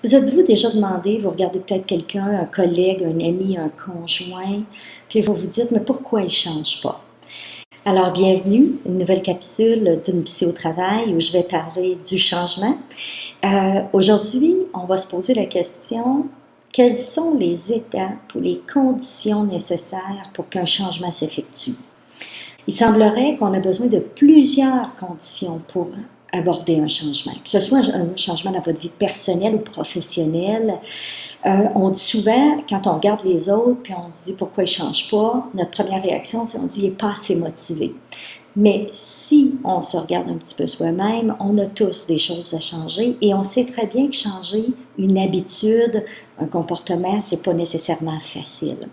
Vous êtes-vous déjà demandé, vous regardez peut-être quelqu'un, un collègue, un ami, un conjoint, puis vous vous dites, mais pourquoi il ne change pas? Alors, bienvenue, une nouvelle capsule d'une psy au travail où je vais parler du changement. Aujourd'hui, on va se poser la question, quelles sont les étapes ou les conditions nécessaires pour qu'un changement s'effectue? Il semblerait qu'on a besoin de plusieurs conditions pour aborder un changement, que ce soit un changement dans votre vie personnelle ou professionnelle. On dit souvent, quand on regarde les autres, puis on se dit pourquoi ils ne changent pas, notre première réaction, c'est on dit il n'est pas assez motivé. Mais si on se regarde un petit peu soi-même, on a tous des choses à changer et on sait très bien que changer une habitude, un comportement, c'est pas nécessairement facile.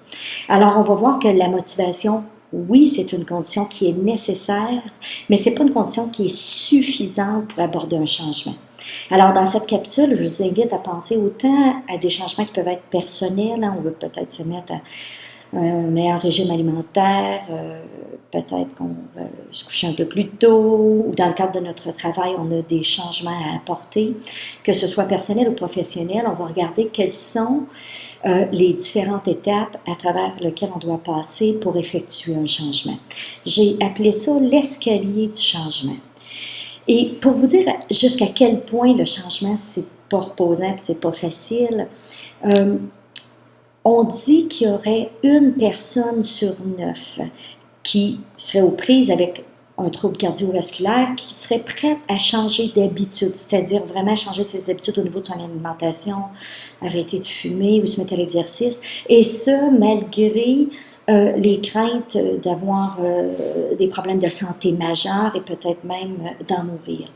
Alors, on va voir que la motivation, oui, c'est une condition qui est nécessaire, mais c'est pas une condition qui est suffisante pour aborder un changement. Alors, dans cette capsule, je vous invite à penser autant à des changements qui peuvent être personnels. On veut peut-être se mettre à un meilleur régime alimentaire, peut-être qu'on va se coucher un peu plus tôt, ou dans le cadre de notre travail, on a des changements à apporter. Que ce soit personnel ou professionnel, on va regarder quelles sont les différentes étapes à travers lesquelles on doit passer pour effectuer un changement. J'ai appelé ça l'escalier du changement. Et pour vous dire jusqu'à quel point le changement, c'est pas reposant et c'est pas facile, on dit qu'il y aurait une personne sur 9 qui serait aux prises avec un trouble cardiovasculaire, qui serait prête à changer d'habitude, c'est-à-dire vraiment changer ses habitudes au niveau de son alimentation, arrêter de fumer ou se mettre à l'exercice, et ce, malgré les craintes d'avoir des problèmes de santé majeurs et peut-être même d'en mourir.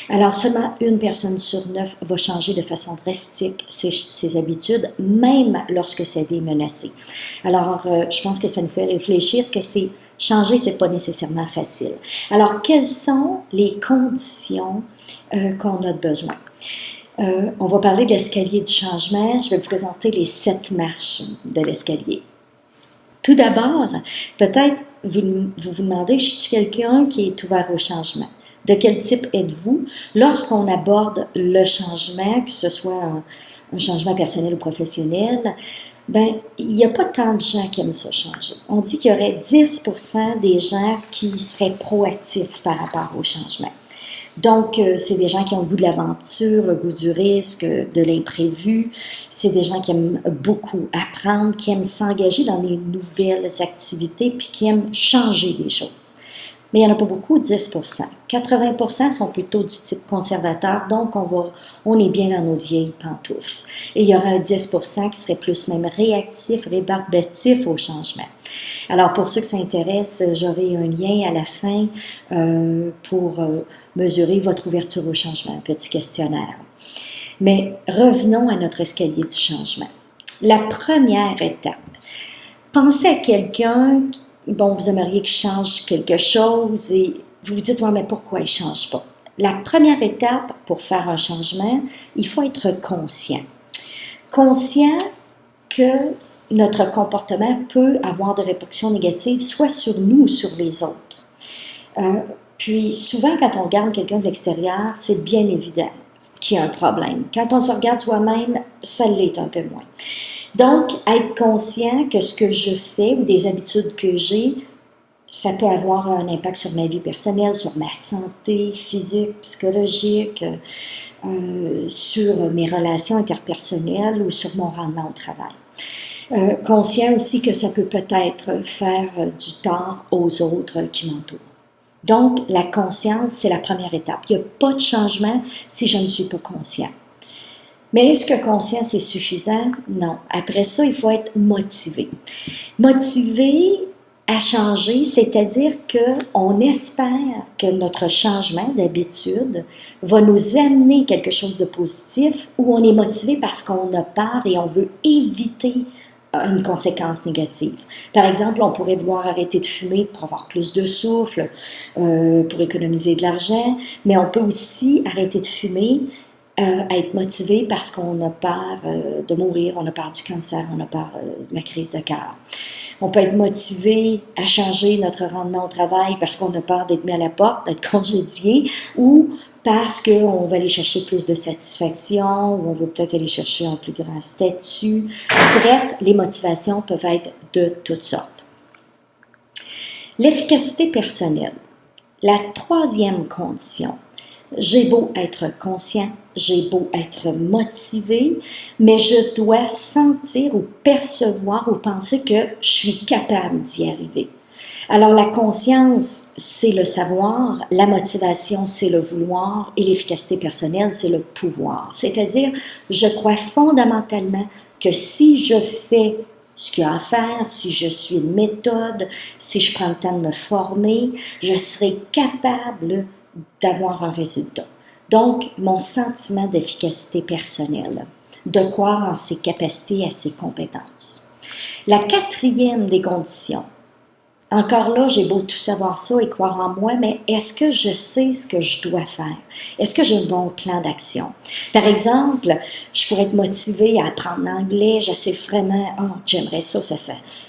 Alors, seulement une personne sur 9 va changer de façon drastique ses habitudes, même lorsque sa vie est menacée. Alors, je pense que ça nous fait réfléchir que changer, c'est pas nécessairement facile. Alors, quelles sont les conditions qu'on a besoin? On va parler de l'escalier du changement. Je vais vous présenter les 7 marches de l'escalier. Tout d'abord, peut-être vous demandez, je suis quelqu'un qui est ouvert au changement. De quel type êtes-vous? Lorsqu'on aborde le changement, que ce soit un changement personnel ou professionnel, ben, il n'y a pas tant de gens qui aiment ça changer. On dit qu'il y aurait 10% des gens qui seraient proactifs par rapport au changement. Donc, c'est des gens qui ont le goût de l'aventure, le goût du risque, de l'imprévu. C'est des gens qui aiment beaucoup apprendre, qui aiment s'engager dans des nouvelles activités, puis qui aiment changer des choses. Mais il n'y en a pas beaucoup, 10%. 80% sont plutôt du type conservateur, donc on est bien dans nos vieilles pantoufles. Et il y aura un 10% qui serait plus même réactif, rébarbatif au changement. Alors, pour ceux que ça intéresse, j'aurai un lien à la fin pour mesurer votre ouverture au changement, un petit questionnaire. Mais revenons à notre escalier du changement. La première étape, pensez à quelqu'un, bon, vous aimeriez qu'il change quelque chose et vous vous dites, ouais, mais pourquoi il ne change pas? La première étape pour faire un changement, il faut être conscient. Conscient que notre comportement peut avoir des répercussions négatives, soit sur nous ou sur les autres. Puis souvent, quand on regarde quelqu'un de l'extérieur, c'est bien évident qu'il y a un problème. Quand on se regarde soi-même, ça l'est un peu moins. Donc, être conscient que ce que je fais ou des habitudes que j'ai, ça peut avoir un impact sur ma vie personnelle, sur ma santé physique, psychologique, sur mes relations interpersonnelles ou sur mon rendement au travail. Conscient aussi que ça peut peut-être faire du tort aux autres qui m'entourent. Donc, la conscience, c'est la première étape. Il n'y a pas de changement si je ne suis pas conscient. Mais est-ce que conscience est suffisant? Non. Après ça, il faut être motivé. Motivé à changer, c'est-à-dire qu'on espère que notre changement d'habitude va nous amener quelque chose de positif ou on est motivé parce qu'on a peur et on veut éviter une conséquence négative. Par exemple, on pourrait vouloir arrêter de fumer pour avoir plus de souffle, pour économiser de l'argent, mais on peut aussi arrêter de fumer être motivé parce qu'on a peur de mourir, on a peur du cancer, on a peur de la crise de cœur. On peut être motivé à changer notre rendement au travail parce qu'on a peur d'être mis à la porte, d'être congédié, ou parce qu'on va aller chercher plus de satisfaction ou on veut peut-être aller chercher un plus grand statut. Bref, les motivations peuvent être de toutes sortes. L'efficacité personnelle. La troisième condition. J'ai beau être conscient, j'ai beau être motivé, mais je dois sentir ou percevoir ou penser que je suis capable d'y arriver. Alors la conscience, c'est le savoir, la motivation, c'est le vouloir et l'efficacité personnelle, c'est le pouvoir. C'est-à-dire, je crois fondamentalement que si je fais ce qu'il y a à faire, si je suis une méthode, si je prends le temps de me former, je serai capable d'avoir un résultat. Donc, mon sentiment d'efficacité personnelle, de croire en ses capacités et à ses compétences. La quatrième des conditions. Encore là, j'ai beau tout savoir ça et croire en moi, mais est-ce que je sais ce que je dois faire? Est-ce que j'ai un bon plan d'action? Par exemple, je pourrais être motivée à apprendre l'anglais, je sais vraiment, j'aimerais ça,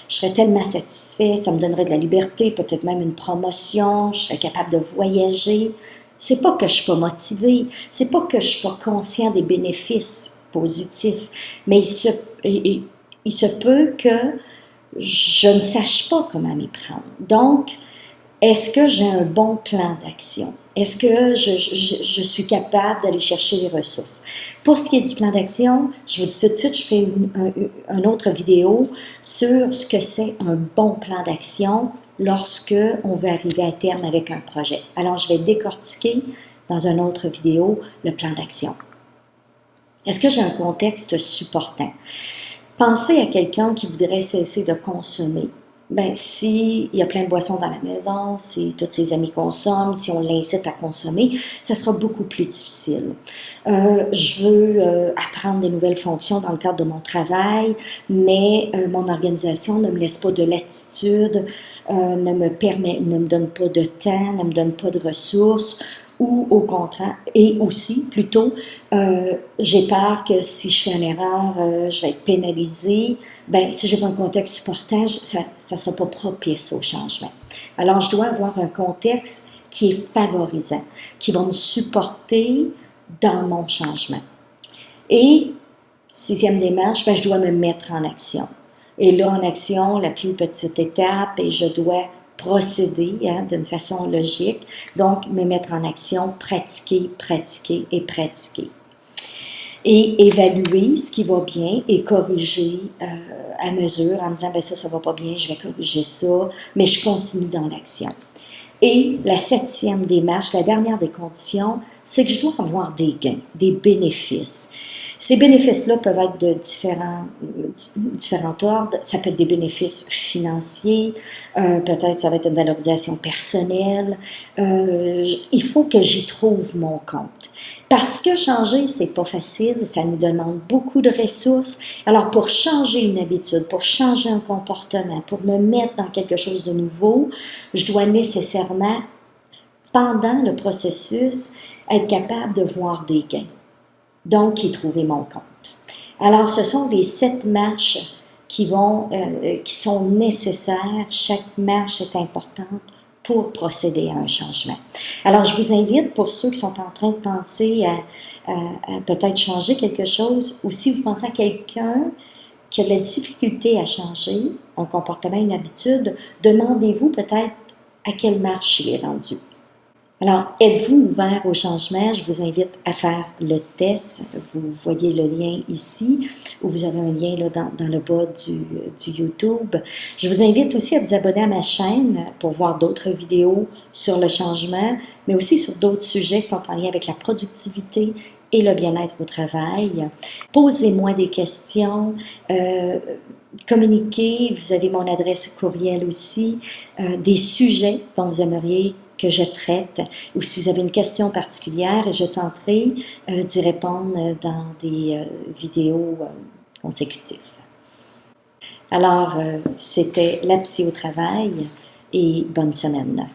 je serais tellement satisfait, ça me donnerait de la liberté, peut-être même une promotion, je serais capable de voyager. C'est pas que je suis pas motivée, c'est pas que je suis pas conscient des bénéfices positifs, mais il se peut que je ne sache pas comment m'y prendre. Donc, est-ce que j'ai un bon plan d'action? Est-ce que je suis capable d'aller chercher les ressources? Pour ce qui est du plan d'action, je vous dis tout de suite, je ferai une autre vidéo sur ce que c'est un bon plan d'action lorsque on veut arriver à terme avec un projet. Alors, je vais décortiquer dans une autre vidéo le plan d'action. Est-ce que j'ai un contexte supportant? Pensez à quelqu'un qui voudrait cesser de consommer. Ben, s'il y a plein de boissons dans la maison, si tous ses amis consomment, si on l'incite à consommer, ça sera beaucoup plus difficile. Je veux apprendre des nouvelles fonctions dans le cadre de mon travail, mais mon organisation ne me laisse pas de latitude, ne me donne pas de temps, ne me donne pas de ressources. Ou au contraire, et aussi, plutôt, j'ai peur que si je fais une erreur, je vais être pénalisée. Ben, si j'ai pas un contexte supportant, ça ne sera pas propice au changement. Alors, je dois avoir un contexte qui est favorisant, qui va me supporter dans mon changement. Et, sixième démarche, ben, je dois me mettre en action. Et là, en action, la plus petite étape, et je dois procéder d'une façon logique, donc me mettre en action, pratiquer, pratiquer et pratiquer. Et évaluer ce qui va bien et corriger à mesure en me disant, ben ça va pas bien, je vais corriger ça, mais je continue dans l'action. Et la septième démarche, la dernière des conditions, c'est que je dois avoir des gains, des bénéfices. Ces bénéfices-là peuvent être de différents ordres. Ça peut être des bénéfices financiers, peut-être ça va être une valorisation personnelle. Il faut que j'y trouve mon compte. Parce que changer, c'est pas facile, ça nous demande beaucoup de ressources. Alors, pour changer une habitude, pour changer un comportement, pour me mettre dans quelque chose de nouveau, je dois nécessairement, pendant le processus, être capable de voir des gains. Donc, y trouver mon compte. Alors, ce sont les 7 marches qui sont nécessaires. Chaque marche est importante pour procéder à un changement. Alors, je vous invite, pour ceux qui sont en train de penser à peut-être changer quelque chose, ou si vous pensez à quelqu'un qui a de la difficulté à changer un comportement, une habitude, demandez-vous peut-être à quelle marche il est rendu. Alors, êtes-vous ouvert au changement? Je vous invite à faire le test. Vous voyez le lien ici, ou vous avez un lien là, dans le bas du YouTube. Je vous invite aussi à vous abonner à ma chaîne pour voir d'autres vidéos sur le changement, mais aussi sur d'autres sujets qui sont en lien avec la productivité et le bien-être au travail. Posez-moi des questions. Communiquez. Vous avez mon adresse courriel aussi. Des sujets dont vous aimeriez que je traite, ou si vous avez une question particulière, je tenterai d'y répondre dans des vidéos consécutives. Alors, c'était la psy au travail et bonne semaine.